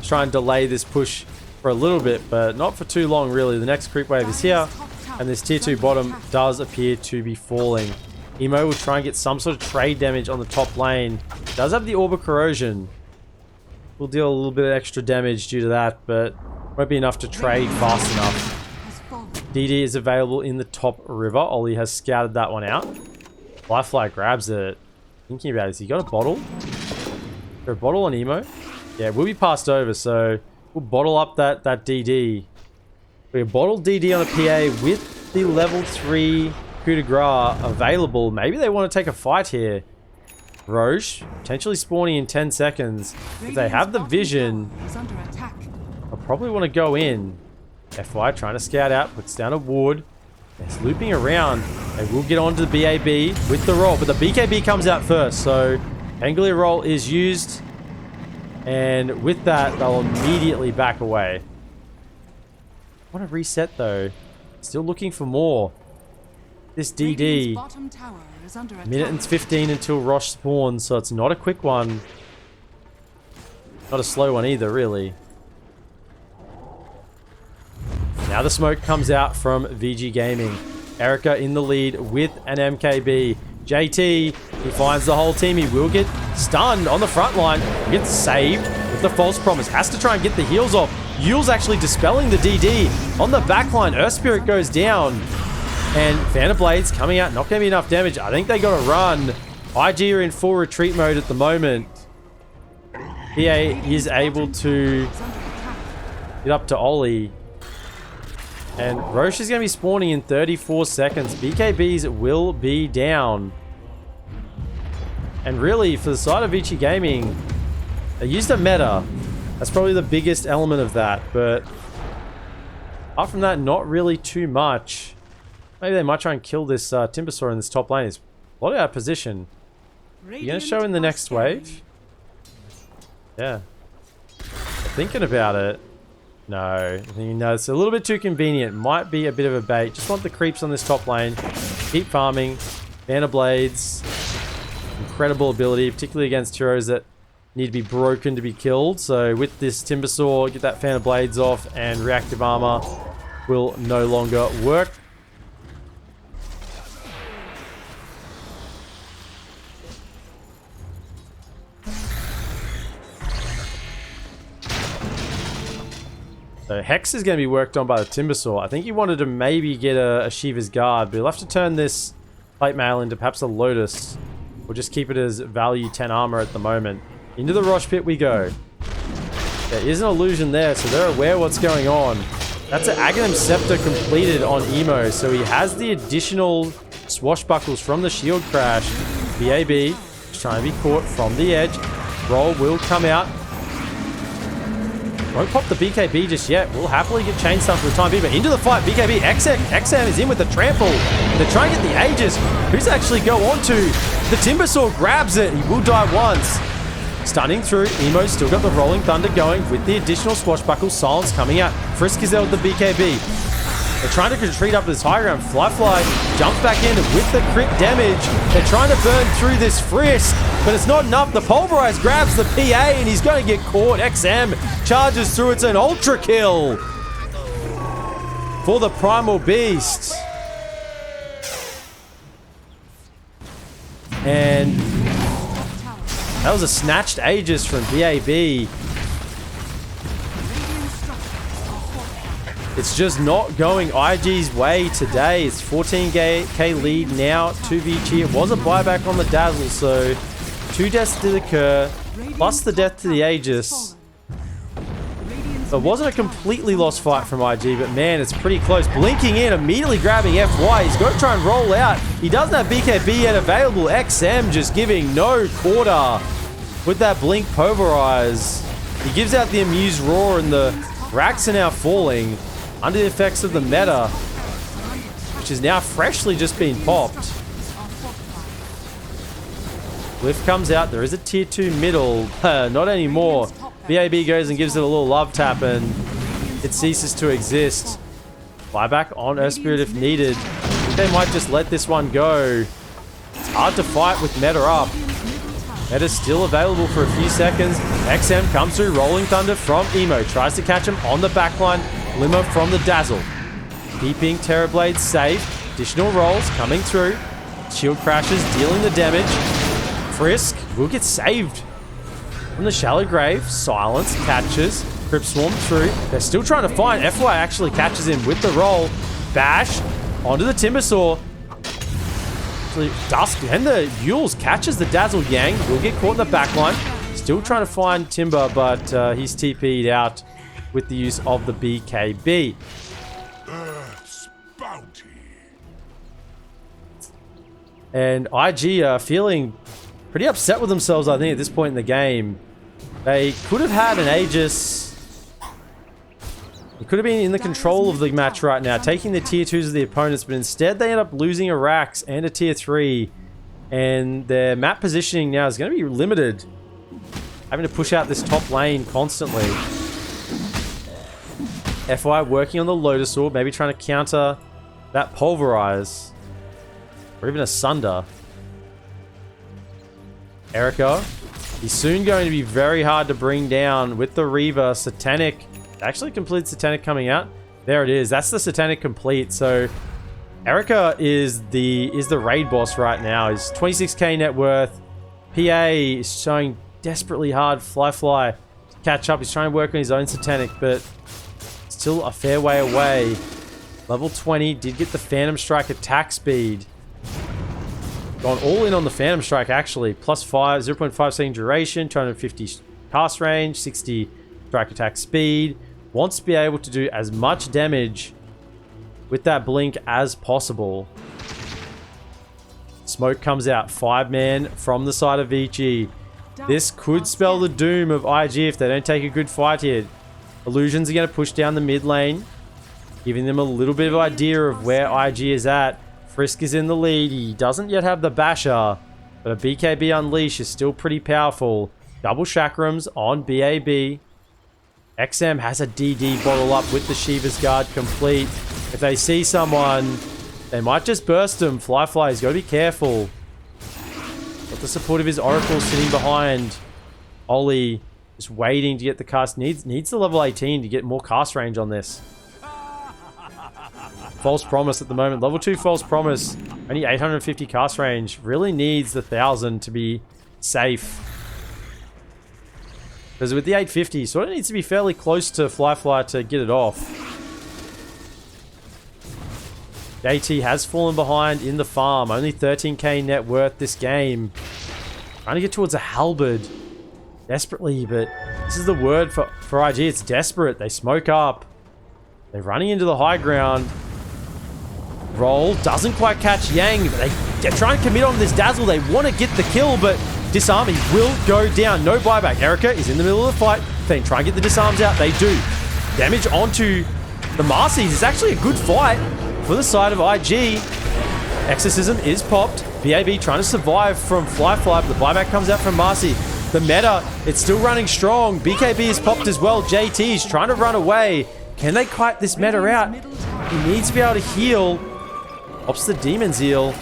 Try and delay this push for a little bit, but not for too long really. The next creep wave is here, and this tier 2 bottom does appear to be falling. Emo will try and get some sort of trade damage on the top lane. Does have the Orb of Corrosion. Will deal a little bit of extra damage due to that, but won't be enough to trade fast enough. DD is available in the top river. Ollie has scouted that one out. Flyfly grabs it. Thinking about it, has he got a bottle? Is there a bottle on Emo? Yeah, we'll be passed over, so we'll bottle up that DD. We bottle DD on a PA with the level 3 coup de grace available. Maybe they want to take a fight here. Roche, potentially spawning in 10 seconds. If they have the vision, I'll probably want to go in. FY trying to scout out, puts down a ward. It's looping around. They will get onto the BAB with the roll, but the BKB comes out first, so Anglia roll is used. And with that, they'll immediately back away. I want to reset though. Still looking for more. This DD. Minute and 15 until Roche spawns, so it's not a quick one. Not a slow one either, really. Now the smoke comes out from VG Gaming. Erica in the lead with an MKB. JT, he finds the whole team. He will get stunned on the front line. He gets saved with the false promise. Has to try and get the heals off. Yule's actually dispelling the DD. On the back line, Earth Spirit goes down. And Phantom Blades coming out. Not going to be enough damage. I think they got to run. IG are in full retreat mode at the moment. PA is able to get up to Ollie. And Roche is going to be spawning in 34 seconds. BKBs will be down. And really, for the side of Vici Gaming, they used a meta. That's probably the biggest element of that. But apart from that, not really too much. Maybe they might try and kill this Timbersaw in this top lane. It's a lot out of position. You going to show in the next wave? Yeah. Thinking about it. No. You know, it's a little bit too convenient. Might be a bit of a bait. Just want the creeps on this top lane. Keep farming. Banner Blades. Incredible ability, particularly against heroes that need to be broken to be killed. So with this Timbersaw, get that Fan of Blades off, and reactive armor will no longer work. So Hex is going to be worked on by the Timbersaw. I think he wanted to maybe get a Shiva's Guard, but he'll have to turn this Plate Mail into perhaps a Lotus. We'll just keep it as value 10 armor at the moment. Into the Rosh Pit we go. There is an illusion there, so they're aware what's going on. That's an Aghanim Scepter completed on Emo, so he has the additional swashbuckles from the shield crash. BAB is trying to be caught from the edge. Roll will come out. Won't pop the BKB just yet. We'll happily get chain stuff for the time being, but into the fight. BKB, XM is in with the trample. They're trying to get the Aegis. Who's actually go on to? The Timbersaw grabs it. He will die once. Stunning through. Emo's still got the Rolling Thunder going with the additional swashbuckle. Silence coming out. Frisk is there with the BKB. They're trying to retreat up this high ground. Fly jumps back in with the crit damage. They're trying to burn through this Frisk, but it's not enough. The Pulverize grabs the PA and he's going to get caught. XM charges through. It's an ultra kill for the Primal Beast. And that was a snatched Aegis from BAB. It's just not going IG's way today. It's 14k lead now to Vici. It was a buyback on the Dazzle, so 2 deaths did occur, plus the death to the Aegis. So it wasn't a completely lost fight from IG, but man, it's pretty close. Blinking in, immediately grabbing FY. He's got to try and roll out. He doesn't have BKB yet available. XM just giving no quarter with that blink pulverize. He gives out the amused roar, and the racks are now falling under the effects of the meta, which is now freshly just been popped. Glyph comes out. There is a tier 2 middle. Not anymore. BAB goes and gives it a little love tap, and it ceases to exist. Buyback on Earth Spirit if needed. I think they might just let this one go. It's hard to fight with meta up. Meta's still available for a few seconds. XM comes through. Rolling Thunder from Emo. Tries to catch him on the backline. Glimmer from the Dazzle. Keeping Terrorblade safe. Additional rolls coming through. Shield crashes, dealing the damage. Frisk will get saved from the Shallow Grave. Silence catches. Crypt Swarm through. They're still trying to find. FY actually catches him with the roll. Bash onto the Timbersaw. Actually, Dusk and the Yules catches the Dazzle Yang. Will get caught in the backline. Still trying to find Timber, but he's TP'd out with the use of the BKB. Earth's bounty. And IG are feeling pretty upset with themselves, I think, at this point in the game. They could have had an Aegis. They could have been in the control of the match right now, taking the tier 2s of the opponents, but instead they end up losing a Rax and a tier 3. And their map positioning now is going to be limited, having to push out this top lane constantly. FY working on the Lotus Orb, maybe trying to counter that Pulverize. Or even a Sunder. Erica. He's soon going to be very hard to bring down with the Reaver. Satanic. Actually complete Satanic coming out. There it is. That's the Satanic complete. So Erica is the raid boss right now. He's 26k net worth. PA is showing desperately hard fly to catch up. He's trying to work on his own Satanic, but still a fair way away. Level 20 did get the Phantom Strike attack speed. Gone all in on the Phantom Strike actually. Plus 5, 0.5 second duration, 250 cast range, 60 strike attack speed. Wants to be able to do as much damage with that blink as possible. Smoke comes out. 5-man from the side of VG. This could spell the doom of IG if they don't take a good fight here. Illusions are going to push down the mid lane, giving them a little bit of idea of where IG is at. Frisk is in the lead. He doesn't yet have the basher, but a BKB Unleash is still pretty powerful. Double chakrams on BAB. XM has a DD bottle up with the Shiva's Guard complete. If they see someone, they might just burst him. Fly's got to be careful. Got the support of his Oracle sitting behind. Ollie just waiting to get the cast. Needs the level 18 to get more cast range on this. False Promise at the moment. Level 2 False Promise. Only 850 cast range. Really needs the 1000 to be safe. Because with the 850, sort of needs to be fairly close to Fly to get it off. JT has fallen behind in the farm. Only 13k net worth this game. Trying to get towards a halberd. Desperately, but this is the word for IG. It's desperate. They smoke up. They're running into the high ground. Roll. Doesn't quite catch Yang, but they try and commit on this Dazzle. They want to get the kill, but Disarm, he will go down. No buyback. Erica is in the middle of the fight. They try and get the disarms out. They do. Damage onto the Marcies. It's actually a good fight for the side of IG. Exorcism is popped. BAB trying to survive from Fly, but the buyback comes out from Marcy. The meta, it's still running strong. BKB is popped as well. JT is trying to run away. Can they kite this meta out? He needs to be able to heal. Pops the Demon Zeal.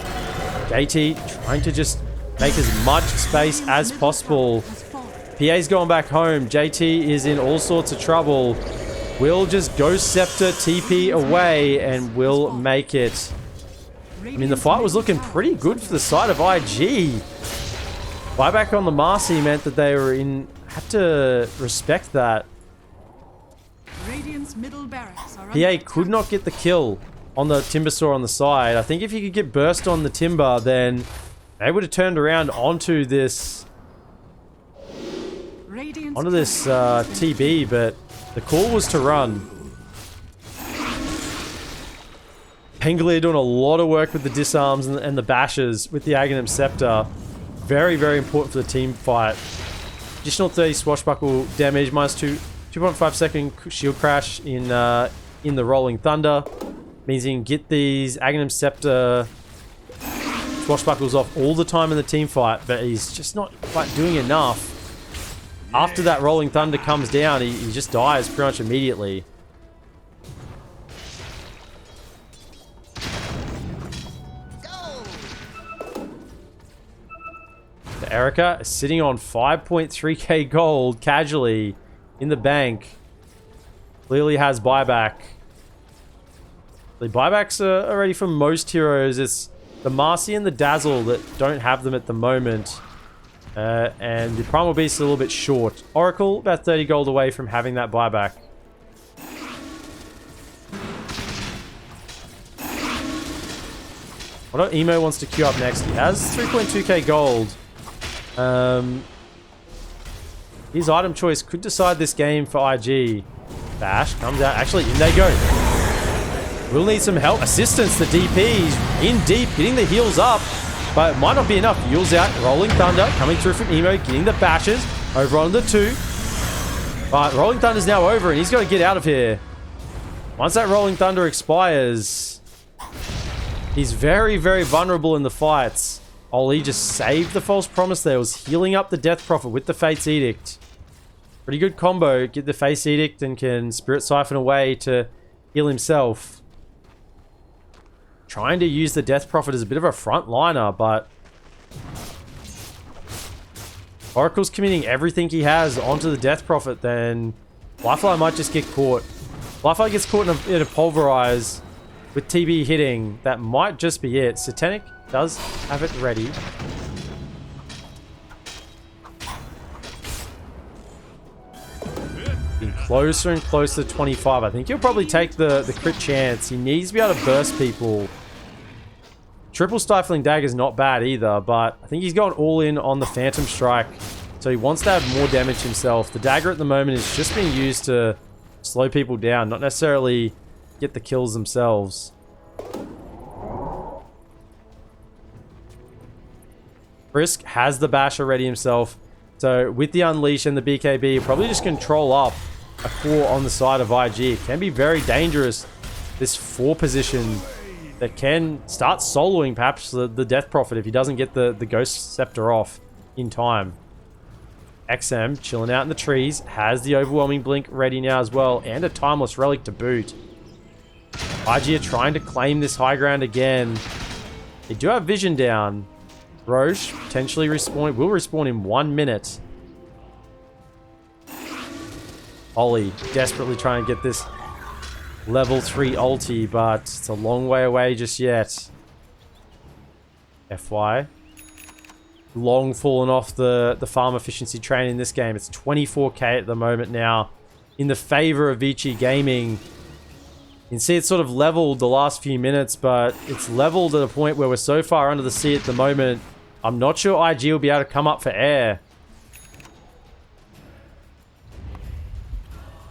JT trying to just make as much space as possible. PA's going back home. JT is in all sorts of trouble. Will just Ghost Scepter TP away and will make it. I mean, the fight was looking pretty good for the side of IG. Buyback on the Marcy meant that they were in... had to respect that. PA could not get the kill on the Timber Saw on the side. I think if he could get burst on the Timber, then they would have turned around onto this... TB, but the call was to run. Pengalier doing a lot of work with the disarms and the bashes with the Aghanim Scepter. Very, very important for the team fight. Additional 30 swashbuckle damage, minus 2.5 second shield crash in the Rolling Thunder. Means you can get these Aghanim Scepter swashbuckles off all the time in the team fight, but he's just not quite doing enough. After that Rolling Thunder comes down, he just dies pretty much immediately. The Erica is sitting on 5.3k gold casually in the bank. Clearly has buyback. The buybacks are already from most heroes. It's the Marcy and the Dazzle that don't have them at the moment. And the Primal Beast is a little bit short. Oracle, about 30 gold away from having that buyback. What Emo wants to queue up next? He has 3.2k gold. His item choice could decide this game for IG. Bash comes out. Actually, in they go. We'll need some help. Assistance. The DP's in deep, getting the heals up. But it might not be enough. Yule's out. Rolling Thunder coming through from Emo, getting the bashes. Over on the 2. But Rolling Thunder's now over and he's got to get out of here. Once that Rolling Thunder expires, he's very, very vulnerable in the fights. Ollie just saved the False Promise there. Was healing up the Death Prophet with the Fate's Edict. Pretty good combo. Get the Fate's Edict and can Spirit Siphon away to heal himself. Trying to use the Death Prophet as a bit of a frontliner, but Oracle's committing everything he has onto the Death Prophet, then Fly might just get caught. Fly gets caught in a Pulverize with TB hitting. That might just be it. Satanic does have it ready. Getting closer and closer to 25. I think he'll probably take the crit chance. He needs to be able to burst people. Triple Stifling Dagger is not bad either, but I think he's gone all in on the Phantom Strike. So he wants to have more damage himself. The dagger at the moment is just being used to slow people down, not necessarily get the kills themselves. Frisk has the bash already himself. So with the unleash and the BKB, probably just control up a core on the side of IG. It can be very dangerous. This 4 position that can start soloing perhaps the Death Prophet if he doesn't get the Ghost Scepter off in time. XM chilling out in the trees, has the Overwhelming Blink ready now as well, and a Timeless Relic to boot. IG are trying to claim this high ground again. They do have vision down. Roche potentially will respawn in 1 minute. Ollie desperately trying to get this level 3 ulti, but it's a long way away just yet. FY. Long fallen off the farm efficiency train in this game. It's 24k at the moment now in the favor of Vici Gaming. You can see it's sort of leveled the last few minutes, but it's leveled at a point where we're so far under the sea at the moment. I'm not sure IG will be able to come up for air.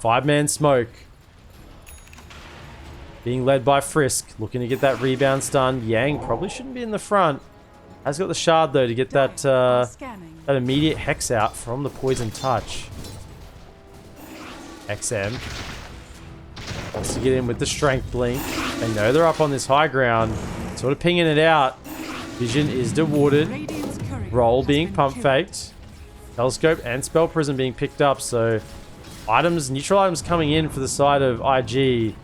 5-man smoke. Being led by Frisk, looking to get that rebound stun. Yang probably shouldn't be in the front. Has got the shard though to get that that immediate hex out from the poison touch. XM wants to get in with the strength blink. They know they're up on this high ground, sort of pinging it out. Vision is dewarded. Roll being pump faked. Telescope and Spell Prism being picked up. So items, neutral items coming in for the side of IG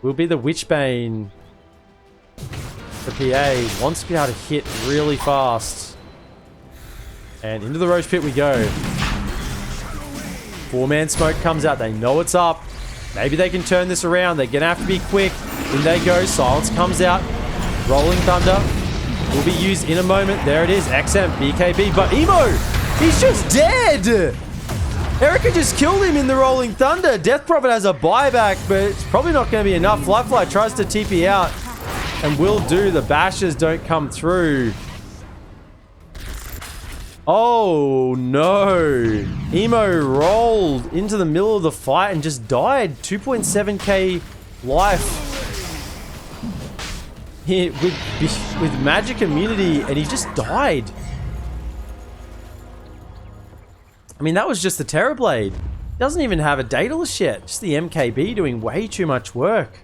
will be the Witchbane. The PA wants to be able to hit really fast. And into the Roach Pit we go. 4-man smoke comes out. They know it's up. Maybe they can turn this around. They're going to have to be quick. In they go. Silence comes out. Rolling Thunder will be used in a moment. There it is. XM, BKB. But Emo, he's just dead. Erica just killed him in the Rolling Thunder. Death Prophet has a buyback, but it's probably not going to be enough. Fly tries to TP out. And will do. The bashes don't come through. Oh no. Emo rolled into the middle of the fight and just died. 2.7k life. With magic immunity, and he just died. I mean, that was just the Terrorblade. Doesn't even have a Daedalus yet. Just the MKB doing way too much work.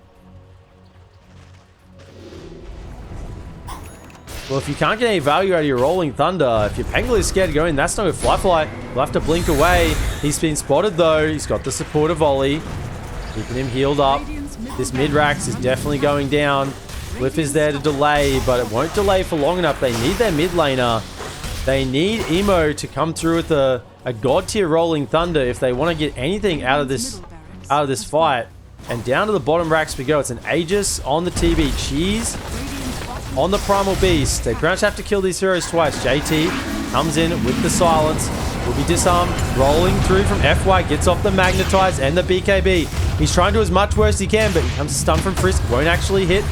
Well, if you can't get any value out of your Rolling Thunder, if your Pangolier is scared to go in, that's no Fly. You'll have to blink away. He's been spotted though. He's got the support of Volley, keeping him healed up. This mid-Rax is definitely going down. Glyph is there to delay, but it won't delay for long enough. They need their mid laner. They need Emo to come through with a god tier Rolling Thunder if they want to get anything out of this fight. And down to the bottom racks we go. It's an Aegis on the TB. Cheese on the Primal Beast. They pretty much have to kill these heroes twice. JT comes in with the silence. Will be disarmed. Rolling through from FY. Gets off the Magnetize and the BKB. He's trying to do as much work as he can, but he comes to stun from Frisk. Won't actually hit.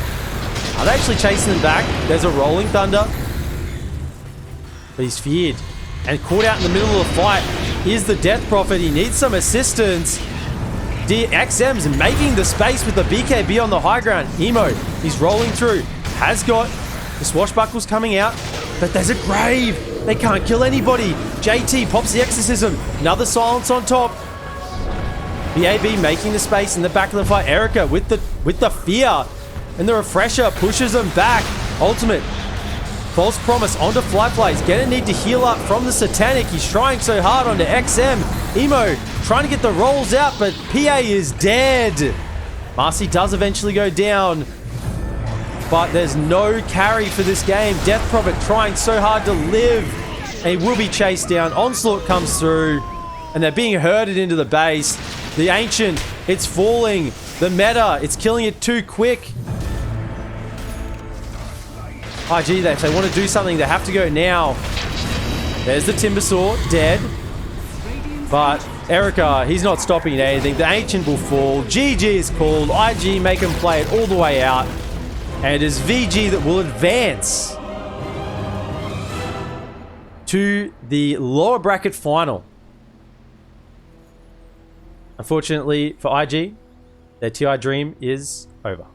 Are they actually chasing them back? There's a Rolling Thunder. But he's feared. And caught out in the middle of the fight. Here's the Death Prophet. He needs some assistance. XM's making the space with the BKB on the high ground. Emo, he's rolling through. Has got the swashbuckles coming out, but there's a grave. They can't kill anybody. JT pops the exorcism. Another silence on top. BAB making the space in the back of the fight. Erica with the fear, and the refresher pushes them back. Ultimate false promise onto Fly. He's gonna need to heal up from the Satanic. He's trying so hard onto XM. Emo trying to get the rolls out, but PA is dead. Marcy does eventually go down, but there's no carry for this game. Death Prophet trying so hard to live, and he will be chased down. Onslaught comes through, and they're being herded into the base. The Ancient, it's falling. The meta, it's killing it too quick. IG, if they want to do something, they have to go now. There's the Timbersaw, dead. But Erica, he's not stopping at anything. The Ancient will fall. GG is called. IG make him play it all the way out. And it is VG that will advance to the lower bracket final. Unfortunately for IG, their TI dream is over.